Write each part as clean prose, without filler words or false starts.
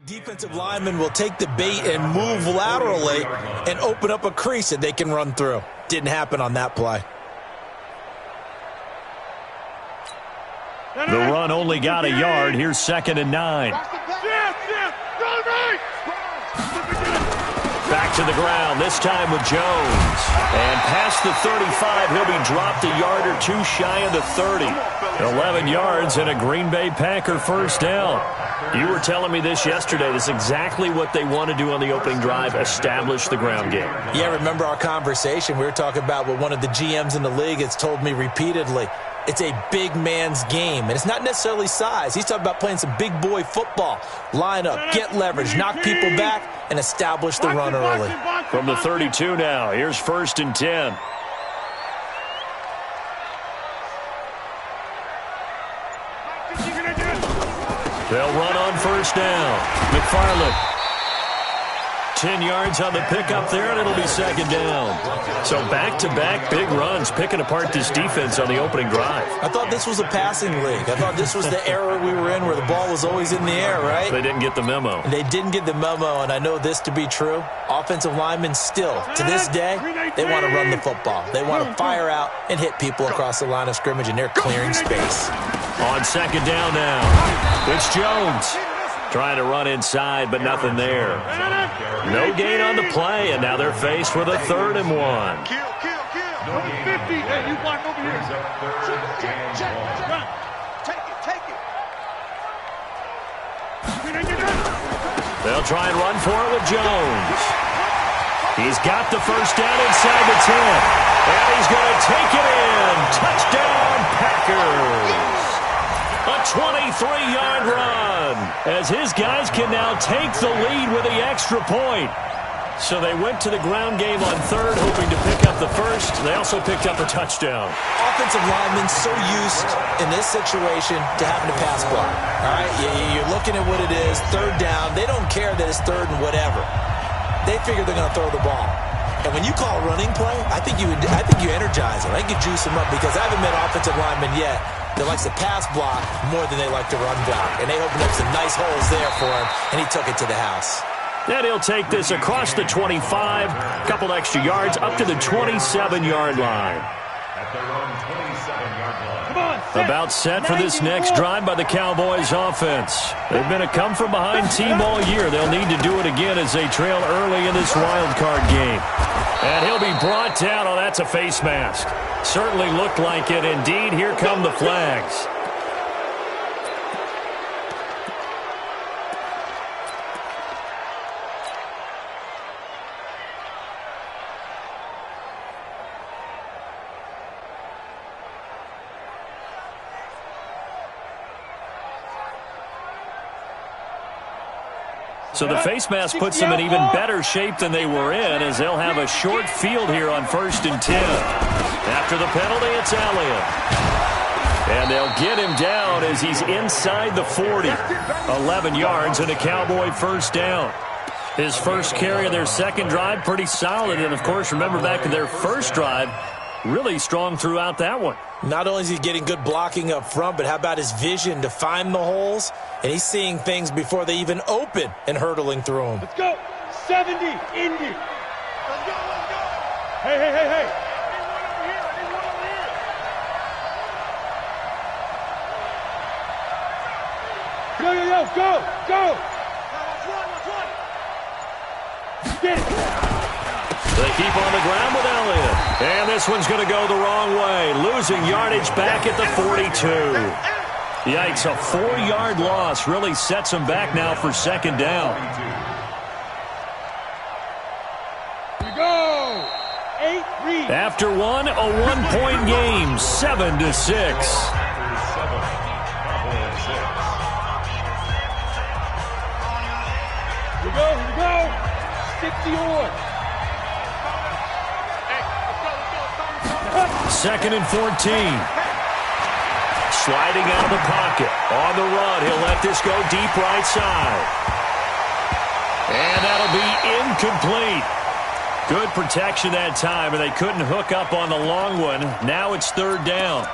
Defensive linemen will take the bait and move laterally and open up a crease that they can run through. Didn't happen on that play. The run only got a yard. Here's 2nd and 9. Back to the ground, this time with Jones. And past the 35, he'll be dropped a yard or two shy of the 30. 11 yards and a Green Bay Packer first down. You were telling me this yesterday. This is exactly what they want to do on the opening drive, establish the ground game. Yeah, remember our conversation? We were talking about what one of the GMs in the league has told me repeatedly. It's a big man's game, and it's not necessarily size. He's talking about playing some big boy football. Line up, get leverage, knock people back, and establish the run early. From the 32 now, here's 1st and 10. They'll run on 1st down. McFarland. 10 yards on the pickup there, and it'll be 2nd down. So back-to-back big runs, picking apart this defense on the opening drive. I thought this was a passing league. I thought this was the era we were in where the ball was always in the air, right? They didn't get the memo. They didn't get the memo, and I know this to be true. Offensive linemen still, to this day, they want to run the football. They want to fire out and hit people across the line of scrimmage, and they're clearing space. On 2nd down now, it's Jones. Trying to run inside, but nothing there. No gain on the play, and now they're faced with a 3rd and 1. Number 50. Hey, you block over here. Check. Run. Take it. They'll try and run for it with Jones. He's got the first down inside the 10. And he's going to take it in. Touchdown, Packers. A 23-yard run, as his guys can now take the lead with the extra point. So they went to the ground game on 3rd, hoping to pick up the first. They also picked up a touchdown. Offensive linemen so used in this situation to having to pass block. All right, you're looking at what it is, 3rd down. They don't care that it's 3rd and whatever. They figure they're going to throw the ball. And when you call a running play, I think you energize them. I think you juice them up, because I haven't met offensive linemen yet that likes to pass block more than they like to run block. And they opened up some nice holes there for him, and he took it to the house. And he'll take this across the 25, a couple extra yards, up to the 27-yard line. About set for this next drive by the Cowboys offense. They've been a come-from-behind team all year. They'll need to do it again as they trail early in this wild card game. And he'll be brought down. Oh, that's a face mask. Certainly looked like it. Indeed, here come the flags. So the face mask puts them in even better shape than they were in, as they'll have a short field here on 1st and 10. After the penalty, it's Elliott. And they'll get him down as he's inside the 40. 11 yards and a Cowboy first down. His first carry of their 2nd drive, pretty solid. And, of course, remember back to their first drive, really strong throughout that one. Not only is he getting good blocking up front, but how about his vision to find the holes? And he's seeing things before they even open and hurdling through them. Let's go. 70, Indy. Let's go. Hey. Go. Get it. They keep on the ground with Elliott. And this one's going to go the wrong way. Losing yardage back at the 42. Yikes, a 4-yard loss really sets them back now for 2nd down. Here we go. 8-3. After one, a 1-point game, 7-6. Here we go. 60-yard. 2nd and 14. Sliding out of the pocket. On the run, he'll let this go deep right side. And that'll be incomplete. Good protection that time, and they couldn't hook up on the long one. Now it's 3rd down.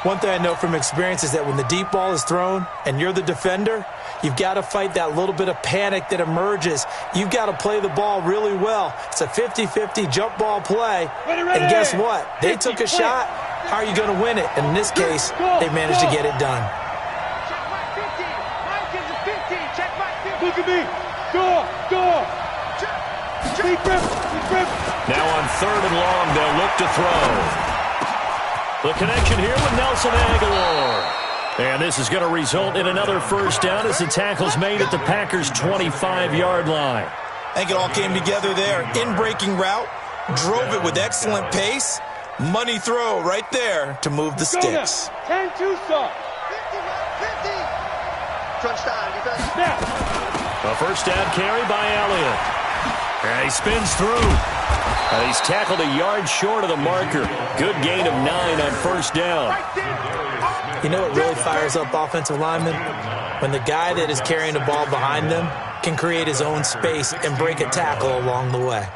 One thing I know from experience is that when the deep ball is thrown and you're the defender, you've got to fight that little bit of panic that emerges. You've got to play the ball really well. It's a 50-50 jump ball play. And guess what? They took a shot. How are you going to win it? And in this case, they managed to get it done. Look at me. Door. Now on 3rd and long, they'll look to throw. The connection here with Nelson Aguilar. And this is going to result in another first down as the tackle's made at the Packers' 25-yard line. I think it all came together there. In-breaking route, drove it with excellent pace. Money throw right there to move the sticks. 10-2 stop. 50. Crunch time. A first down carry by Elliott. And he spins through. And he's tackled a yard short of the marker. Good gain of 9 on first down. You know what really fires up offensive linemen? When the guy that is carrying the ball behind them can create his own space and break a tackle along the way.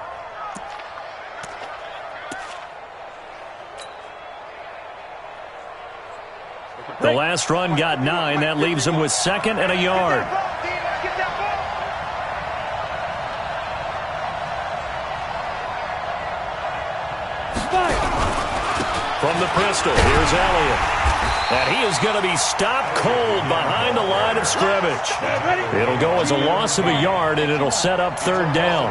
The last run got 9. That leaves him with 2nd and a yard. From the pistol, here's Elliott. And he is going to be stopped cold behind the line of scrimmage. It'll go as a loss of a yard, and it'll set up 3rd down.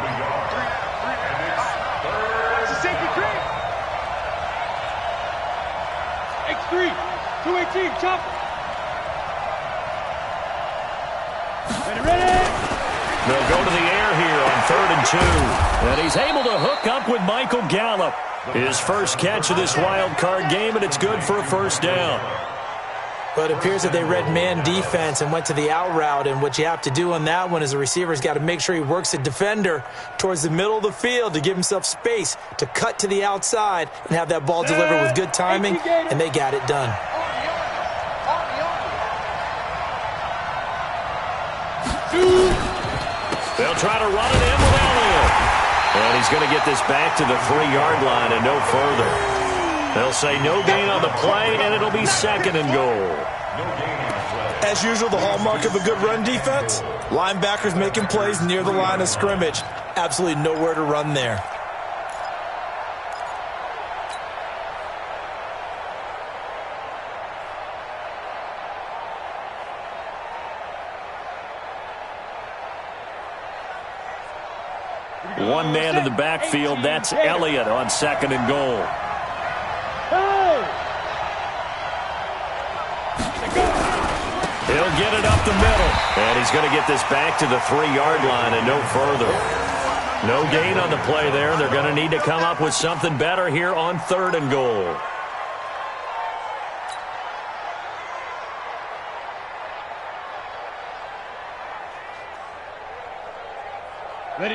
X3, 218, chop. Ready. They'll go to the air here on 3rd and 2. And he's able to hook up with Michael Gallup. His first catch of this wild card game, and it's good for a first down. But it appears that they read man defense and went to the out route, and what you have to do on that one is the receiver's got to make sure he works the defender towards the middle of the field to give himself space to cut to the outside and have that ball delivered with good timing, and they got it done. They'll try to run it in with Elliott. And he's going to get this back to the 3-yard line and no further. They'll say no gain on the play, and it'll be 2nd and goal. As usual, the hallmark of a good run defense, linebackers making plays near the line of scrimmage. Absolutely nowhere to run there. One man in the backfield. That's Elliott on 2nd and goal. He'll get it up the middle. And he's going to get this back to the 3-yard line and no further. No gain on the play there. They're going to need to come up with something better here on 3rd and goal.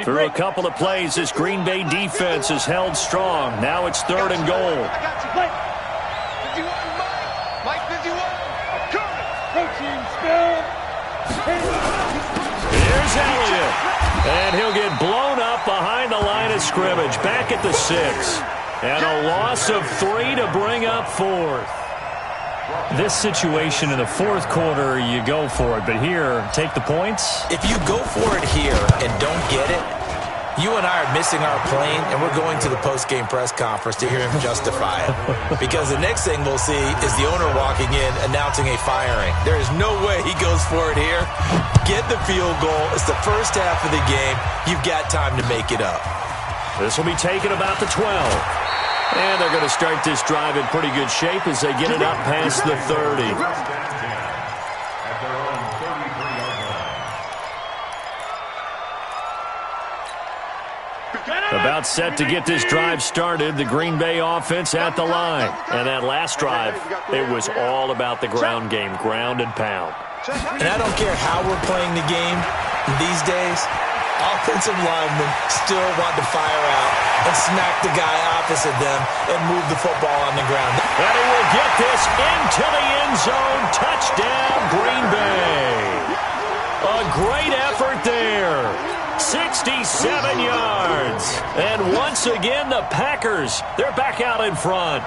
Through a couple of plays, this Green Bay defense has held strong. Now it's 3rd and goal. I got you, Mike. 51, Mike 51. Protein spill. Here's Elliott. And he'll get blown up behind the line of scrimmage. Back at the 6. And a loss of 3 to bring up 4th. This situation in the 4th quarter, you go for it. But here, take the points. If you go for it here and don't get it, you and I are missing our plane, and we're going to the post-game press conference to hear him justify it. Because the next thing we'll see is the owner walking in announcing a firing. There is no way he goes for it here. Get the field goal. It's the first half of the game. You've got time to make it up. This will be taken about the 12. And they're going to start this drive in pretty good shape as they get it up past the 30. About set to get this drive started. The Green Bay offense at the line. And that last drive, it was all about the ground game, ground and pound. And I don't care how we're playing the game these days, offensive linemen still want to fire out and smack the guy opposite them and move the football on the ground. And he will get this into the end zone. Touchdown, Green Bay. A great effort there. 67 yards. And once again, the Packers, they're back out in front.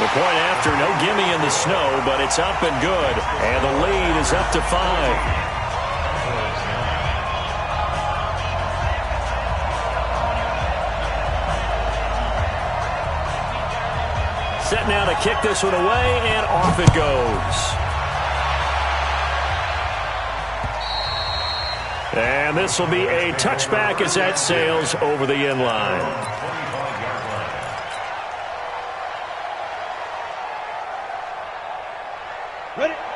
The point after, no gimme in the snow, but it's up and good. And the lead is up to 5. Set now to kick this one away, and off it goes. And this will be a touchback as that sails over the end line.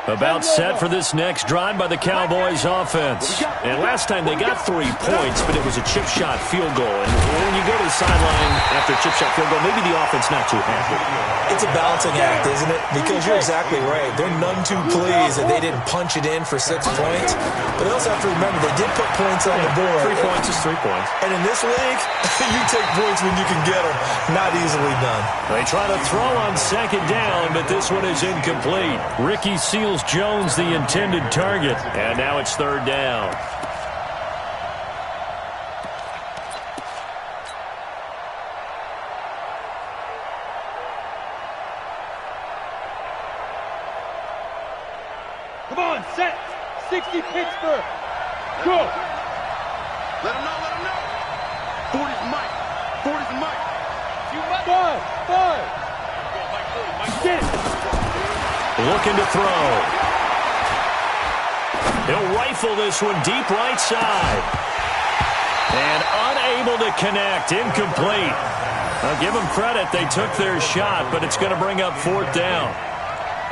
About set for this next drive by the Cowboys offense. And last time they got 3 points, but it was a chip shot field goal. And when you go to the sideline after a chip shot field goal, maybe the offense not too happy. It's a balancing act, isn't it? Because you're exactly right. They're none too pleased that they didn't punch it in for 6 points. But they also have to remember they did put points on the board. 3 points is 3 points. And in this league, you take points when you can get them. Not easily done. They try to throw on second down, but this one is incomplete. Ricky Seals-Jones, the intended target. And now it's third down. Come on, set. 60 Pittsburgh. Go. Let him know. 40's Mike. 40's Mike. Five. Get it. Looking to throw. He'll rifle this one deep right side. And unable to connect. Incomplete. I'll give them credit. They took their shot, but it's going to bring up fourth down.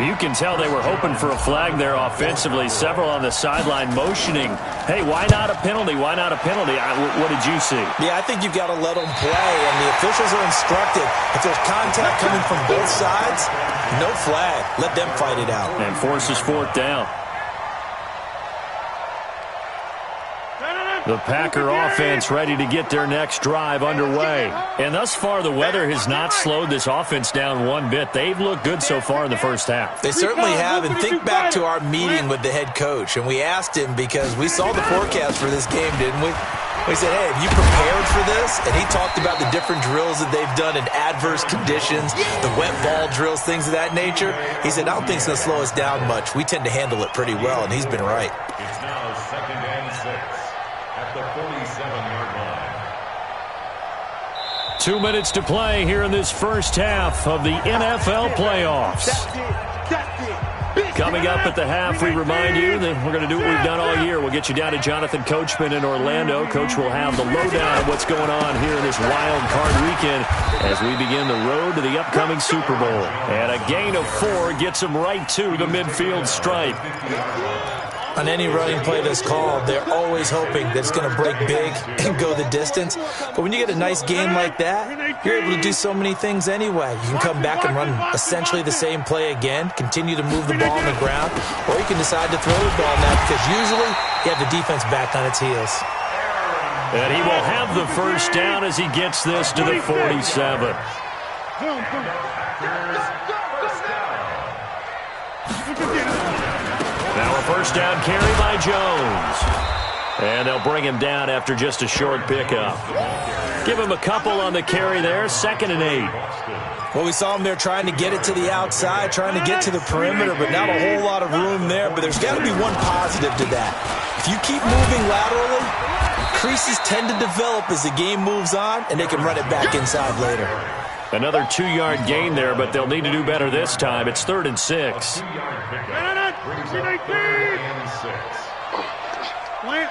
You can tell they were hoping for a flag there offensively. Several on the sideline motioning. Hey, why not a penalty? Why not a penalty? What did you see? Yeah, I think you've got to let them play, and the officials are instructed. If there's contact coming from both sides, no flag. Let them fight it out. And forces fourth down. The Packer offense ready to get their next drive underway. And thus far, the weather has not slowed this offense down one bit. They've looked good so far in the first half. They certainly have. And think back to our meeting with the head coach. And we asked him, because we saw the forecast for this game, didn't we? We said, hey, have you prepared for this? And he talked about the different drills that they've done in adverse conditions, the wet ball drills, things of that nature. He said, I don't think it's going to slow us down much. We tend to handle it pretty well, and he's been right. It's now 2nd and 6 at the 47-yard line. 2 minutes to play here in this first half of the NFL playoffs. Coming up at the half, we remind you that we're going to do what we've done all year. We'll get you down to Jonathan Coachman in Orlando. Coach will have the lowdown of what's going on here in this wild card weekend as we begin the road to the upcoming Super Bowl. And a gain of 4 gets them right to the midfield stripe. On any running play that's called, they're always hoping that it's going to break big and go the distance. But when you get a nice game like that, you're able to do so many things anyway. You can come back and run essentially the same play again, continue to move the ball on the ground, or you can decide to throw the ball now because usually you have the defense back on its heels. And he will have the first down as he gets this to the 47. Now a first down carry by Jones. And they'll bring him down after just a short pickup. Give him a couple on the carry there. 2nd and 8. Well, we saw him there trying to get it to the outside, trying to get to the perimeter, but not a whole lot of room there. But there's got to be one positive to that. If you keep moving laterally, creases tend to develop as the game moves on, and they can run it back inside later. Another 2-yard gain there, but they'll need to do better this time. It's 3rd and 6. Wait.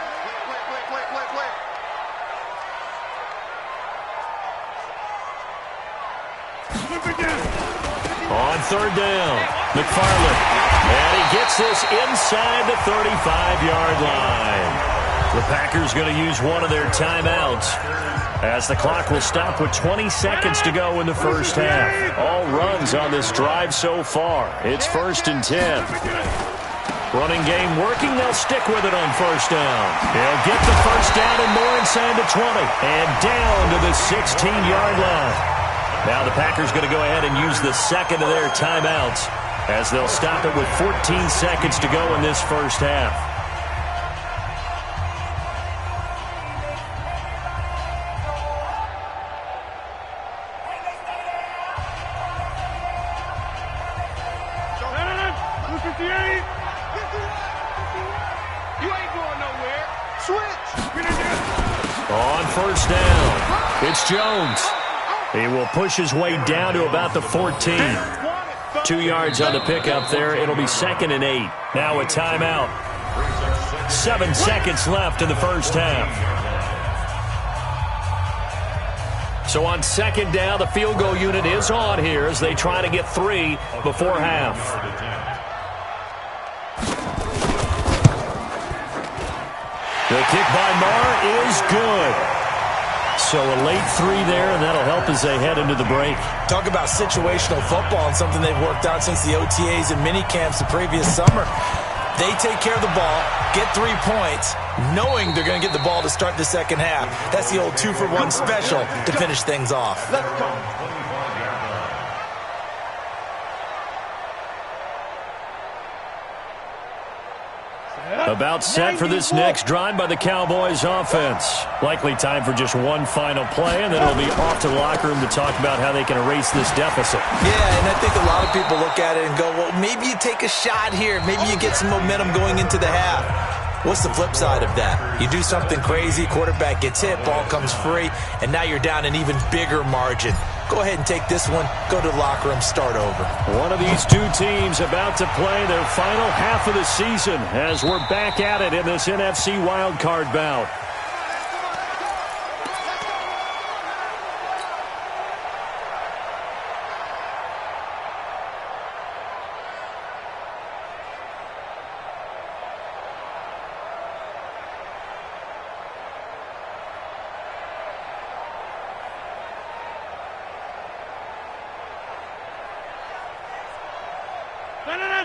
On 3rd down, McFarland. And he gets this inside the 35-yard line. The Packers going to use one of their timeouts as the clock will stop with 20 seconds to go in the first half. All runs on this drive so far. It's 1st and 10. Running game working. They'll stick with it on first down. They'll get the first down and more inside the 20. And down to the 16-yard line. Now the Packers going to go ahead and use the second of their timeouts as they'll stop it with 14 seconds to go in this first half. 58. You ain't going nowhere. Switch. On first down, it's Jones. He will push his way down to about the 14. 2 yards on the pickup there. It'll be 2nd and 8. Now a timeout. 7 seconds left in the first half. So on 2nd down, the field goal unit is on here as they try to get 3 before half. The kick by Marr is good. So a late 3 there, and that'll help as they head into the break. Talk about situational football and something they've worked out since the OTAs and mini camps the previous summer. They take care of the ball, get 3 points, knowing they're going to get the ball to start the second half. That's the old 2-for-1 special to finish things off. Let's go. About set for this next drive by the Cowboys offense. Likely time for just one final play, and then it'll be off to the locker room to talk about how they can erase this deficit. Yeah, and I think a lot of people look at it and go, well, maybe you take a shot here. Maybe you get some momentum going into the half. What's the flip side of that? You do something crazy, quarterback gets hit, ball comes free, and now you're down an even bigger margin. Go ahead and take this one, go to the locker room, start over. One of these two teams about to play their final half of the season as we're back at it in this NFC wildcard bout.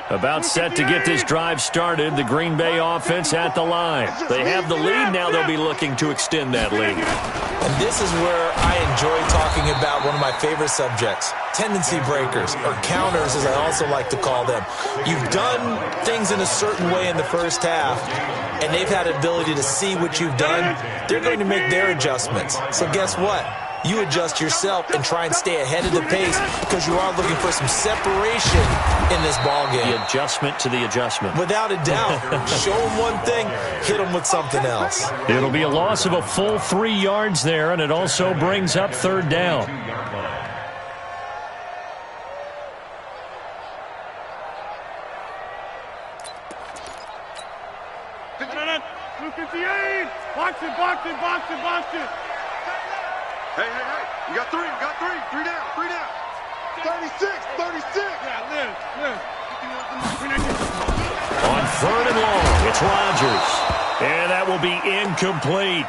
About set to get this drive started, the Green Bay offense at the line. They have the lead, now they'll be looking to extend that lead. And this is where I enjoy talking about one of my favorite subjects, tendency breakers, or counters as I also like to call them. You've done things in a certain way in the first half, and they've had an ability to see what you've done. They're going to make their adjustments. So guess what? You adjust yourself and try and stay ahead of the pace because you are looking for some separation in this ball game. The adjustment to the adjustment. Without a doubt. Show them one thing, hit them with something else. It'll be a loss of a full 3 yards there, and it also brings up third down. Box it, box it, box it, box it. Hey. We got 3. 3 down. 36. Yeah, Liz. On 3rd and long, it's Rodgers. And that will be incomplete.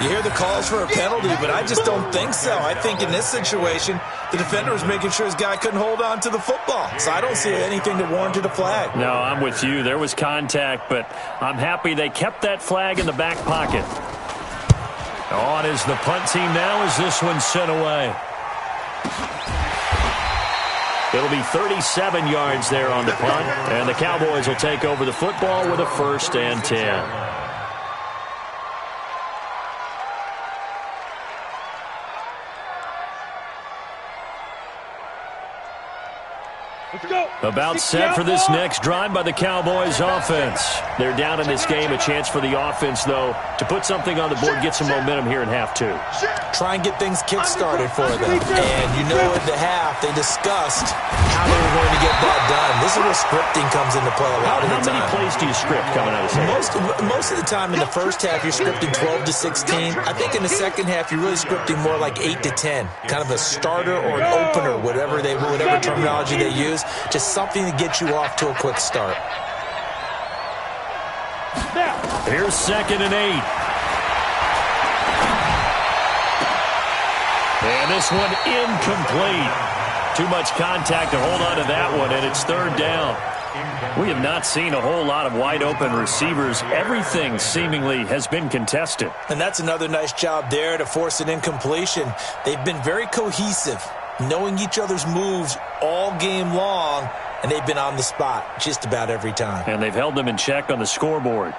You hear the calls for a penalty, but I just don't think so. I think in this situation, the defender was making sure his guy couldn't hold on to the football. So I don't see anything that warranted a flag. No, I'm with you. There was contact, but I'm happy they kept that flag in the back pocket. On is the punt team now as this one's sent away. It'll be 37 yards there on the punt, and the Cowboys will take over the football with a 1st and 10. Let's go. About set for this next drive by the Cowboys offense. They're down in this game. A chance for the offense, though, to put something on the board, get some momentum here in half 2. Try and get things kick-started for them. And you know at the half, they discussed how they were going to get that done. This is where scripting comes into play a lot of the time. How many plays do you script coming out of second? Most of the time in the first half, you're scripting 12 to 16. I think in the second half, you're really scripting more like 8 to 10. Kind of a starter or an opener, whatever terminology they use. Just something to get you off to a quick start. Here's 2nd and 8. And this one incomplete. Too much contact to hold on to that one, and it's 3rd down. We have not seen a whole lot of wide-open receivers. Everything seemingly has been contested. And that's another nice job there to force an incompletion. They've been very cohesive, knowing each other's moves all game long, and they've been on the spot just about every time. And they've held them in check on the scoreboard.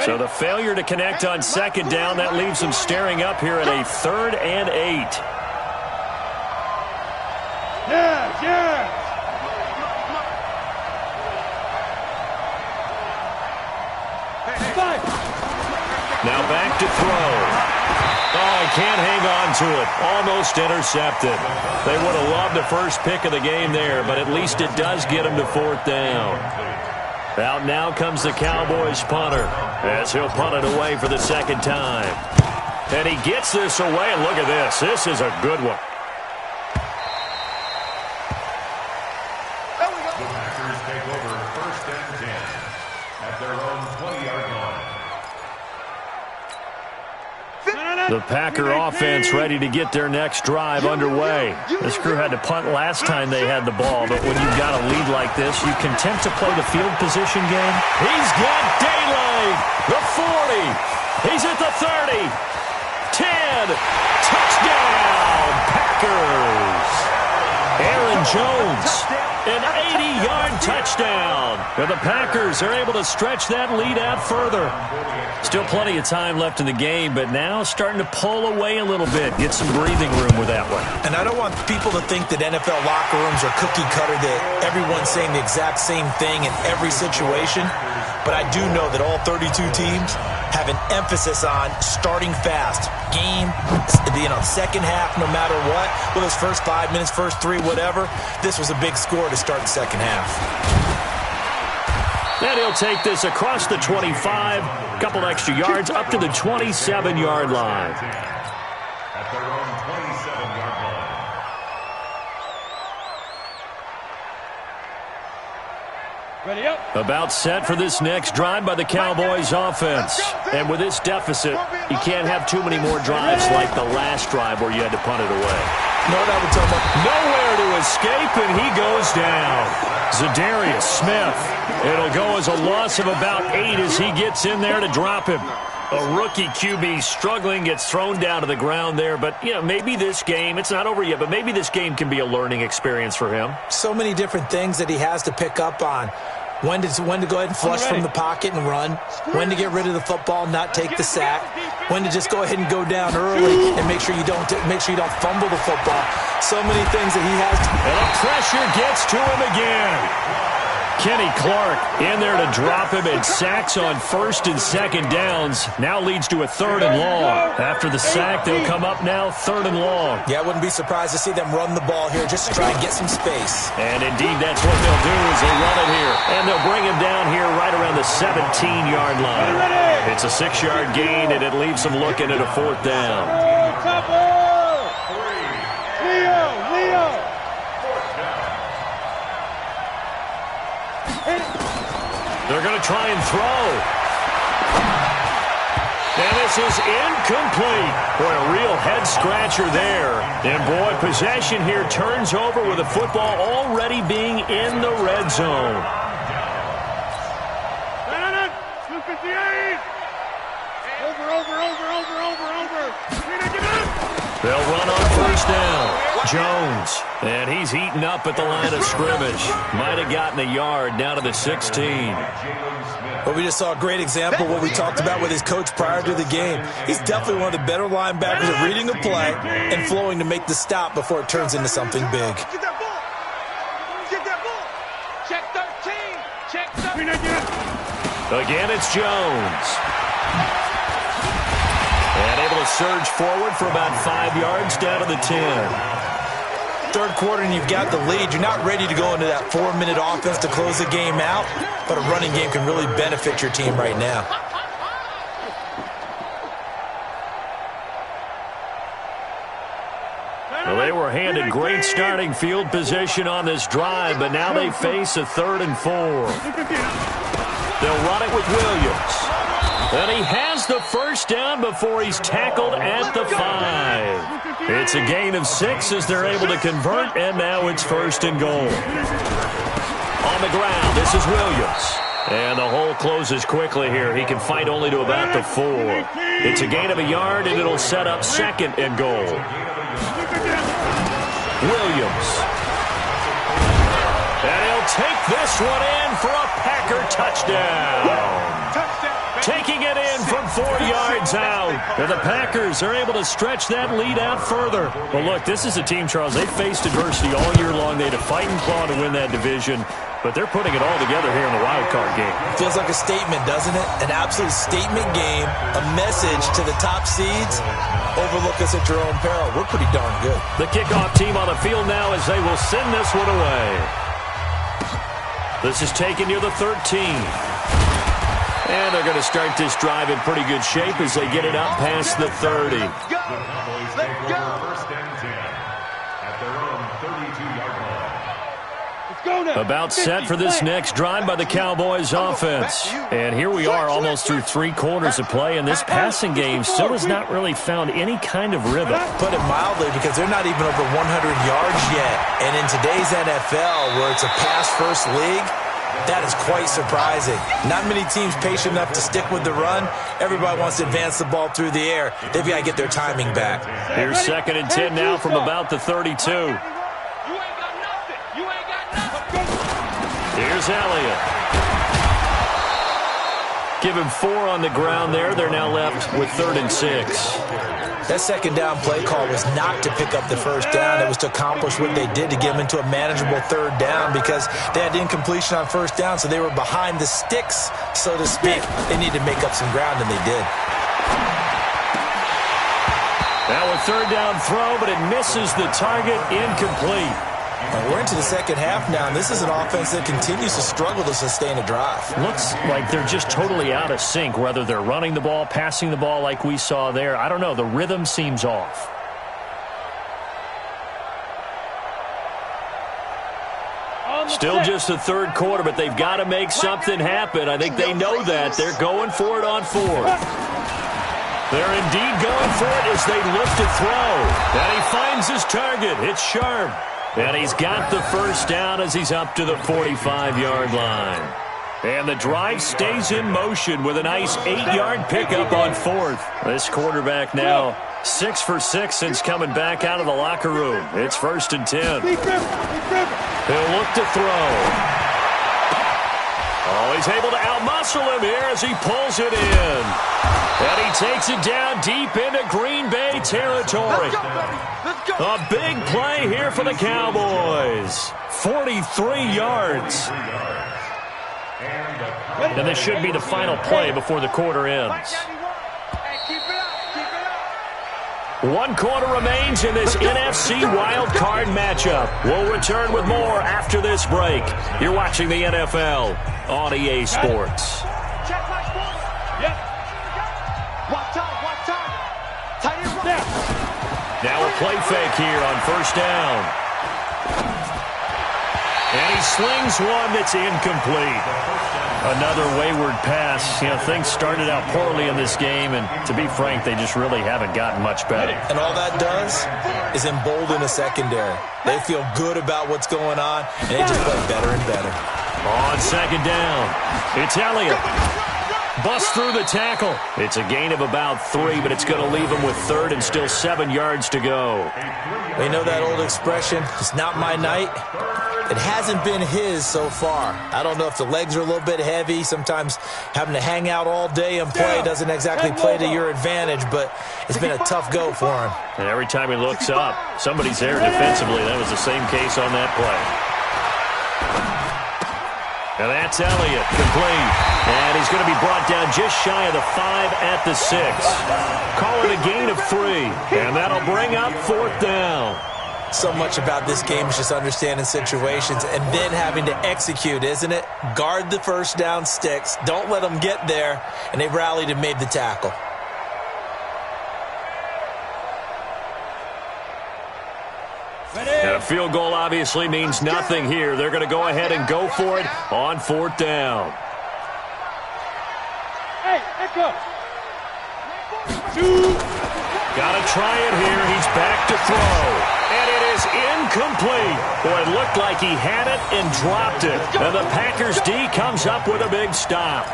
So the failure to connect on 2nd down, that leaves them staring up here at a 3rd and 8. Yeah. can't hang on to it. Almost intercepted. They would have loved the first pick of the game there, but at least it does get them to 4th down. Out now comes the Cowboys punter as he'll punt it away for the 2nd time. And he gets this away, and look at this. This is a good one. The Packers take over 1st and 10 at their own 20-yard line. The Packer offense ready to get their next drive underway. This crew had to punt last time they had the ball, but when you've got a lead like this, you content to play the field position game. He's got daylight. The 40. He's at the 30. 10. Touchdown, Packers. Aaron Jones, an 80-yard touchdown. And the Packers are able to stretch that lead out further. Still plenty of time left in the game, but now starting to pull away a little bit. Get some breathing room with that one. And I don't want people to think that NFL locker rooms are cookie cutter, that everyone's saying the exact same thing in every situation. But I do know that all 32 teams have an emphasis on starting fast. Game, second half, no matter what. Well, those first 5 minutes, first 3, whatever. This was a big score to start the second half. And he'll take this across the 25, couple extra yards, up to the 27-yard line. At their own 27-yard line. Ready up. About set for this next drive by the Cowboys offense. And with this deficit, you can't have too many more drives like the last drive where you had to punt it away. Nowhere to escape, and he goes down. Zadarius Smith. It'll go as a loss of about 8 as he gets in there to drop him. A rookie QB struggling, gets thrown down to the ground there. But, maybe this game, it's not over yet, but maybe this game can be a learning experience for him. So many different things that he has to pick up on. When to go ahead and flush from the pocket and run. When to get rid of the football and not take the sack. When to just go ahead and go down early and make sure you don't fumble the football. So many things that he has to. And the pressure gets to him again. Kenny Clark in there to drop him, and sacks on 1st and 2nd downs. Now leads to a 3rd and long. After the sack, they'll come up now 3rd and long. Yeah, I wouldn't be surprised to see them run the ball here just to try and get some space. And indeed, that's what they'll do is they run it here. And they'll bring him down here right around the 17-yard line. It's a 6-yard gain, and it leaves them looking at a 4th down. Leo. They're going to try and throw. And this is incomplete. Boy, a real head-scratcher there. And, boy, possession here turns over with the football already being in the red zone. 258. Over. They'll run on 1st down. Jones, and he's eaten up at the line of scrimmage. Might have gotten a yard down to the 16. But we just saw a great example of what we talked about with his coach prior to the game. He's definitely one of the better linebackers at reading the play and flowing to make the stop before it turns into something big. Get that ball. Check 13. Check 13. Again, it's Jones. And able to surge forward for about 5 yards down to the 10. Third quarter and you've got the lead. You're not ready to go into that 4-minute offense to close the game out, but a running game can really benefit your team right now. Well, they were handed great starting field position on this drive, but now they face a 3rd and 4. They'll run it with Williams. And he has the 1st down before he's tackled at the 5. It's a gain of 6 as they're able to convert, and now it's 1st and goal. On the ground, this is Williams. And the hole closes quickly here. He can fight only to about the 4. It's a gain of a yard, and it'll set up 2nd and goal. Williams. And he'll take this one in for a Packer touchdown. taking it in from 4 yards out. And the Packers are able to stretch that lead out further. Well, look, this is a team, Charles, they faced adversity all year long. They had to fight and claw to win that division, but they're putting it all together here in the wild card game. Feels like a statement, doesn't it? An absolute statement game, a message to the top seeds. Overlook us at your own peril. We're pretty darn good. The kickoff team on the field now as they will send this one away. This is taken near the 13. And they're going to start this drive in pretty good shape as they get it out past the 30. The Cowboys take over first and 10 at their own 32-yard line. About set for this next drive by the Cowboys offense. And here we are almost through 3 quarters of play, and this passing game still has not really found any kind of rhythm. Put it mildly, because they're not even over 100 yards yet. And in today's NFL, where it's a pass-first league, that is quite surprising. Not many teams patient enough to stick with the run. Everybody wants to advance the ball through the air. They've got to get their timing back. Here's 2nd and 10 now from about the 32. Here's Elliott. Give him 4 on the ground there. They're now left with 3rd and 6. That second down play call was not to pick up the first down. It was to accomplish what they did to get them into a manageable 3rd down, because they had incompletion on first down, so they were behind the sticks, so to speak. They needed to make up some ground, and they did. Now a 3rd down throw, but it misses the target, incomplete. We're into the second half now, and this is an offense that continues to struggle to sustain a drive. Looks like they're just totally out of sync, whether they're running the ball, passing the ball like we saw there. I don't know. The rhythm seems off. Still just the 3rd quarter, but they've got to make something happen. I think they know that. They're going for it on 4th. They're indeed going for it as they look to throw. And he finds his target. It's Sharp. And he's got the first down as he's up to the 45-yard line. And the drive stays in motion with a nice 8-yard pickup on 4th. This quarterback now 6 for 6 since coming back out of the locker room. It's 1st and 10. He'll look to throw. Oh, he's able to outmuscle him here as he pulls it in. And he takes it down deep into Green Bay territory. A big play here for the Cowboys. 43 yards. And this should be the final play before the quarter ends. 1 quarter remains in this NFC wild card matchup. We'll return with more after this break. You're watching the NFL on EA Sports. Now a play fake here on first down. And he slings one that's incomplete. Another wayward pass. You know, things started out poorly in this game, and to be frank, they just really haven't gotten much better. And all that does is embolden a secondary. They feel good about what's going on, and they just play better and better. On 2nd down, it's Elliott. Busts through the tackle. It's a gain of about 3, but it's going to leave him with 3rd and still 7 yards to go. We know that old expression, it's not my night. It hasn't been his so far. I don't know if the legs are a little bit heavy. Sometimes having to hang out all day and play doesn't exactly play to your advantage, but it's been a tough go for him. And every time he looks up, somebody's there defensively. That was the same case on that play. And that's Elliott, complete. And he's going to be brought down just shy of the 5 at the 6. Call it a gain of 3. And that'll bring up 4th down. So much about this game is just understanding situations and then having to execute, isn't it? Guard the first down sticks. Don't let them get there. And they rallied and made the tackle. And a field goal obviously means nothing here. They're going to go ahead and go for it on 4th down. Hey, echo. Got to try it here. He's back to throw. And it is incomplete. Boy, it looked like he had it and dropped it. And the Packers D comes up with a big stop.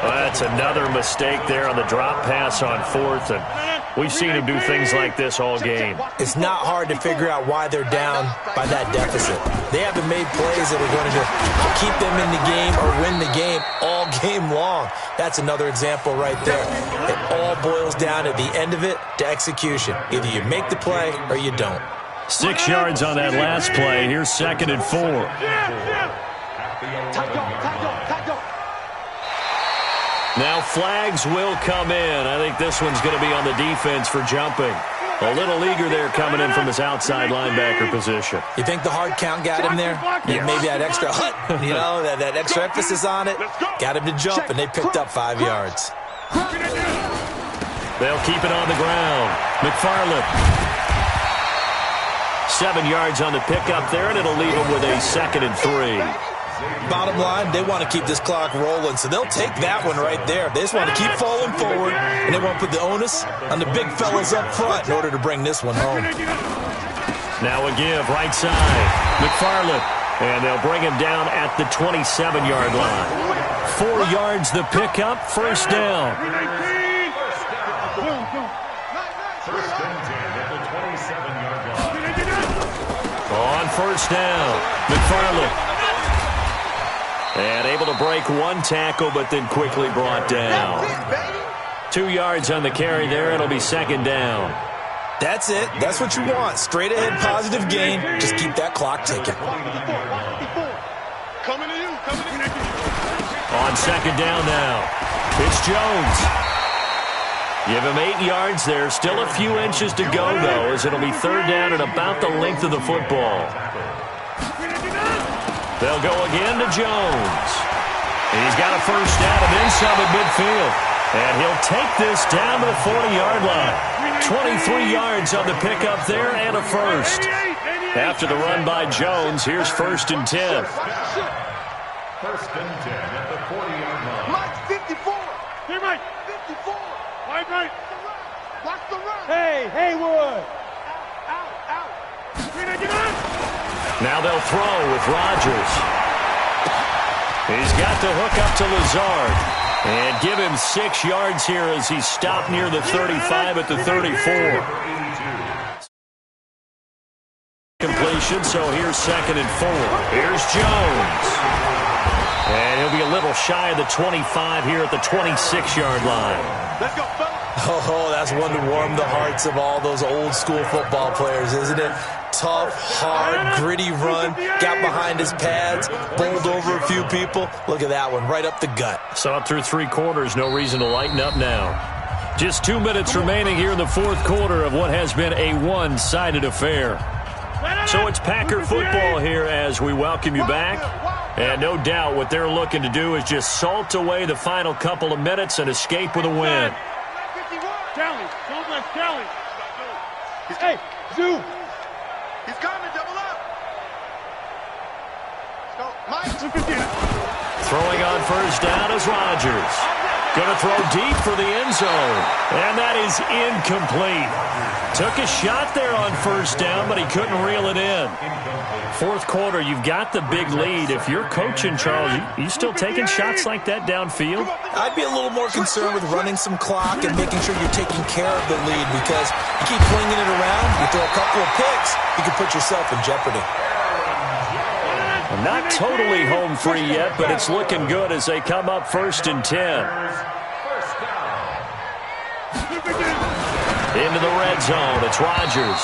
Well, that's another mistake there on the drop pass on fourth, and we've seen him do things like this all game. It's not hard to figure out why they're down by that deficit. They haven't made plays that are going to keep them in the game or win the game all game long. That's another example right there. It all boils down at the end of it to execution. Either you make the play or you don't. 6 yards on that last play. Here's 2nd and 4. Now flags will come in. I think this one's going to be on the defense for jumping. A little eager there coming in from his outside linebacker position. You think the hard count got him there? Yeah, maybe that extra that extra emphasis on it got him to jump, and they picked up 5 yards. They'll keep it on the ground. McFarland. 7 yards on the pickup there, and it'll leave him with a 2nd and 3. Bottom line, they want to keep this clock rolling, so they'll take that one right there. They just want to keep falling forward, and they want to put the onus on the big fellas up front in order to bring this one home. Now a give, right side. McFarland, and they'll bring him down at the 27-yard line. 4 yards the pickup, first down. First and 10 at the 27-yard line. On first down, McFarland. And able to break one tackle, but then quickly brought down. 2 yards on the carry there. It'll be 2nd down. That's it. That's what you want. Straight ahead, positive gain. Just keep that clock ticking. Coming to you. On 2nd down now. It's Jones. Give him 8 yards there. Still a few inches to go, though, as it'll be 3rd down and about the length of the football. They'll go again to Jones. He's got a first down and then some at midfield. And he'll take this down to the 40-yard line. 23 yards on the pickup there and a first. After the run by Jones, here's 1st and 10. 1st and 10 at the 40-yard line. Mike, 54. Hey, Mike. 54. Mike. Watch the run. Hey, Haywood. Out. Now they'll throw with Rodgers. He's got to hook up to Lazard. And give him 6 yards here as he's stopped near the 35 at the 34. Completion, so here's 2nd and 4. Here's Jones. And he'll be a little shy of the 25 here at the 26-yard line. Let's go, fellas. Oh, that's one to warm the hearts of all those old school football players, isn't it? Tough, hard, gritty run, got behind his pads, bowled over a few people. Look at that one, right up the gut. Saw it through 3 quarters, no reason to lighten up now. Just 2 minutes remaining here in the 4th quarter of what has been a one-sided affair. So it's Packer football here as we welcome you back. And no doubt what they're looking to do is just salt away the final couple of minutes and escape with a win. Kelly, don't let Kelly. Hey, Zoo. He's coming, double up. Let's go, Mike. Throwing on first down is Rodgers. Going to throw deep for the end zone. And that is incomplete. Took a shot there on first down, but he couldn't reel it in. 4th quarter, you've got the big lead. If you're coaching, Charles, you still taking shots like that downfield? I'd be a little more concerned with running some clock and making sure you're taking care of the lead, because you keep flinging it around, you throw a couple of picks, you can put yourself in jeopardy. Not totally home free yet, but it's looking good as they come up 1st and 10. Into the red zone, it's Rodgers.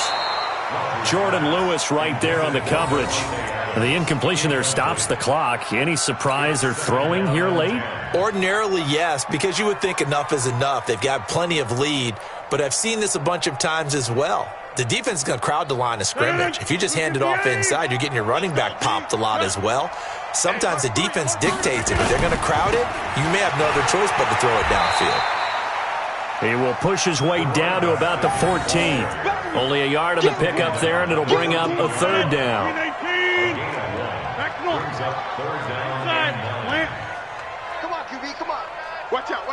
Jordan Lewis right there on the coverage. And the incompletion there stops the clock. Any surprise they're throwing here late? Ordinarily, yes, because you would think enough is enough. They've got plenty of lead, but I've seen this a bunch of times as well. The defense is going to crowd the line of scrimmage. If you just hand it off inside, you're getting your running back popped a lot as well. Sometimes the defense dictates it. If they're going to crowd it, you may have no other choice but to throw it downfield. He will push his way down to about the 14. Only a yard on the pickup there, and it'll bring up a 3rd down. Come on, QB, come on. Watch out.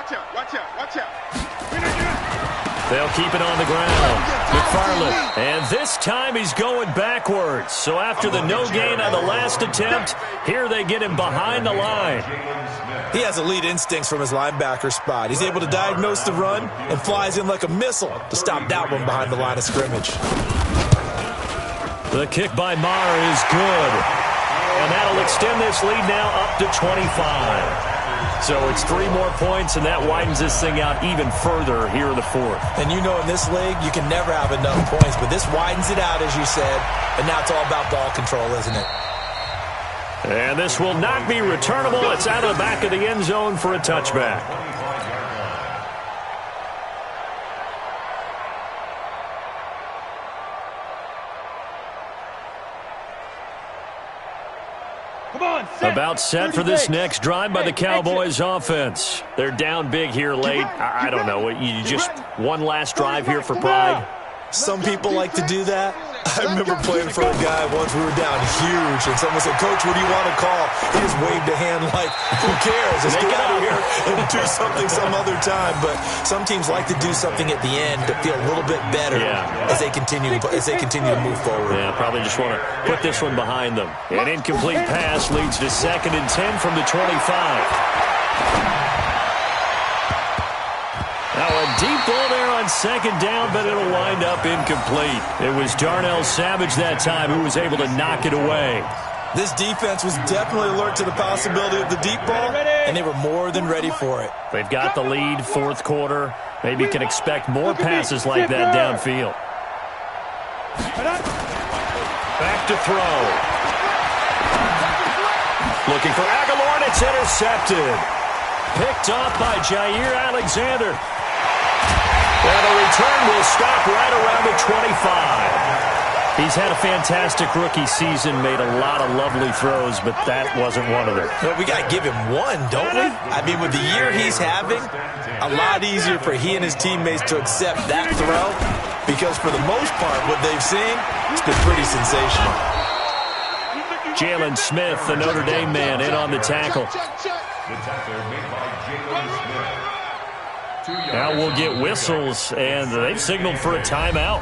They'll keep it on the ground. McFarland, and this time he's going backwards. So after the no gain on the last attempt, here they get him behind the line. He has elite instincts from his linebacker spot. He's able to diagnose the run and flies in like a missile to stop that one behind the line of scrimmage. The kick by Maher is good. And that'll extend this lead now up to 25. So it's 3 more points, and that widens this thing out even further here in the fourth. And you know in this league, you can never have enough points, but this widens it out, as you said, and now it's all about ball control, isn't it? And this will not be returnable. It's out of the back of the end zone for a touchback. About set for this next drive by the Cowboys offense. They're down big here late. I don't know. You just one last drive here for pride? Some people like to do that. I remember playing for a guy once. We were down huge, and someone said, "Coach, what do you want to call?" He just waved a hand like, "Who cares? Let's get out of here and do something some other time." But some teams like to do something at the end to feel a little bit better as they continue to move forward. Yeah, probably just want to put this one behind them. An incomplete pass leads to 2nd and 10 from the 25. Now a deep ball there on 2nd down, but it'll wind up incomplete. It was Darnell Savage that time who was able to knock it away. This defense was definitely alert to the possibility of the deep ball, and they were more than ready for it. They've got the lead, 4th quarter. Maybe can expect more passes like that downfield. Back to throw. Looking for Aguilar, and it's intercepted. Picked off by Jair Alexander. And the return will stop right around the 25. He's had a fantastic rookie season, made a lot of lovely throws, but that wasn't one of them. But we got to give him one, don't we? I mean, with the year he's having, a lot easier for he and his teammates to accept that throw, because for the most part, what they've seen, it's been pretty sensational. Jalen Smith, the Notre Dame man, in on the tackle. Now we'll get whistles, and they've signaled for a timeout.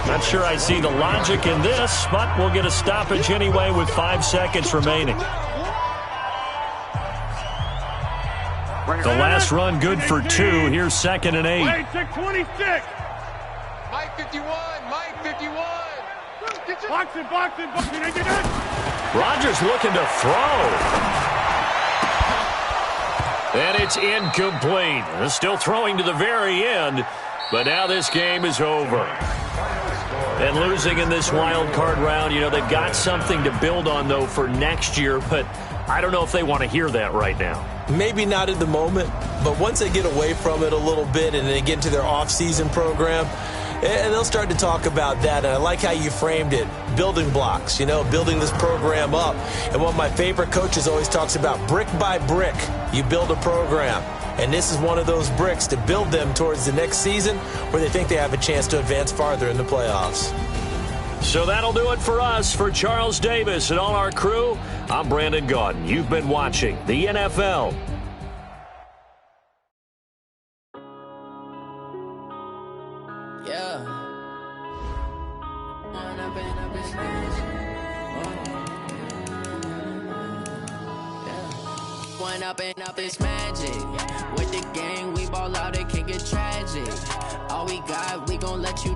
Not sure I see the logic in this, but we'll get a stoppage anyway with 5 seconds remaining. The last run good for 2. Here's 2nd and 8. Mike 26. Mike 51. Mike 51. Boxing. Rodgers looking to throw. And it's incomplete. They're still throwing to the very end, but now this game is over. And losing in this wild card round, you know, they've got something to build on, though, for next year, but I don't know if they want to hear that right now. Maybe not at the moment, but once they get away from it a little bit and they get into their off-season program, and they'll start to talk about that. And I like how you framed it, building blocks, you know, building this program up. And one of my favorite coaches always talks about brick by brick, you build a program. And this is one of those bricks to build them towards the next season where they think they have a chance to advance farther in the playoffs. So that'll do it for us. For Charles Davis and all our crew, I'm Brandon Gaudin. You've been watching the NFL. Up it's magic. With the gang, we ball out, it can get tragic. All we got, we gon' let you